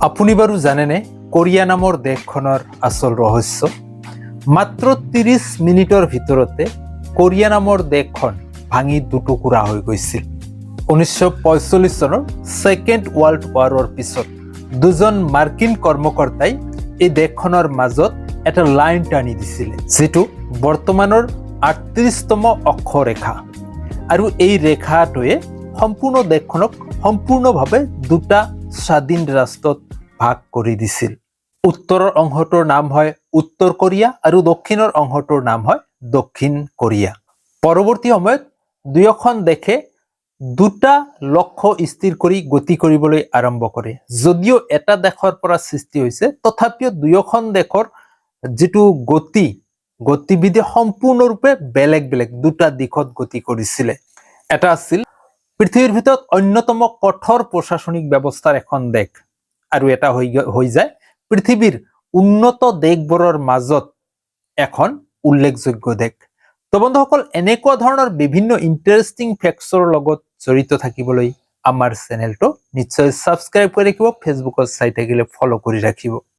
আপুনি বাৰু জানেনে কোৰিয়া নামৰ দেশখনৰ আচল ৰহস্য? মাত্ৰ 30 মিনিটৰ ভিতৰতে কোৰিয়া নামৰ দেশখন ভাঙি দুটুকুৰা হৈ গৈছিল। 1945 চনৰ ছেকেণ্ড ৱৰ্ল্ড ৱাৰৰ পিছত দুজন মাৰ্কিন কৰ্মকৰ্তাই এই দেশখনৰ মাজত এটা লাইন টানি দিছিল, যিটো বৰ্তমানৰ 38তম অক্ষৰেখা। আৰু এই ৰেখাটোৱে সম্পূৰ্ণ দেশখনক সম্পূৰ্ণভাৱে দুটা স্বাধীন ৰাষ্ট্ৰত ভাগ কৰি দিছিল। উত্তৰৰ অংশটোৰ নাম হয় উত্তৰ কোৰিয়া আৰু দক্ষিণৰ অংশটোৰ নাম হয় দক্ষিণ কোৰিয়া। পৰৱৰ্তী সময়ত দুয়োখন দেশে দুটা লক্ষ্য স্থিৰ কৰি গতি কৰিবলৈ আৰম্ভ কৰে। যদিও এটা দেশৰ পৰা সৃষ্টি হৈছে, তথাপিও দুয়োখন দেশৰ যিটো গতিবিধি সম্পূৰ্ণৰূপে বেলেগ বেলেগ দুটা দিশত গতি কৰিছিলে। এটা আছিল পৃথিৱীৰ ভিতৰত অন্যতম কঠোৰ প্ৰশাসনিক ব্যৱস্থাৰ এখন দেশ, আৰু এটা হৈ যায় পৃথিৱীৰ উন্নত দেশবোৰৰ মাজত এখন উল্লেখযোগ্য দেশ। তো বন্ধুসকল, এনেকুৱা ধৰণৰ বিভিন্ন ইণ্টাৰেষ্টিং ফেক্টছৰ লগত জড়িত থাকিবলৈ আমাৰ চেনেলটো নিশ্চয় ছাবস্ক্ৰাইব কৰি ৰাখিব। ফেচবুকত চাই থাকিলে ফলো কৰি ৰাখিব।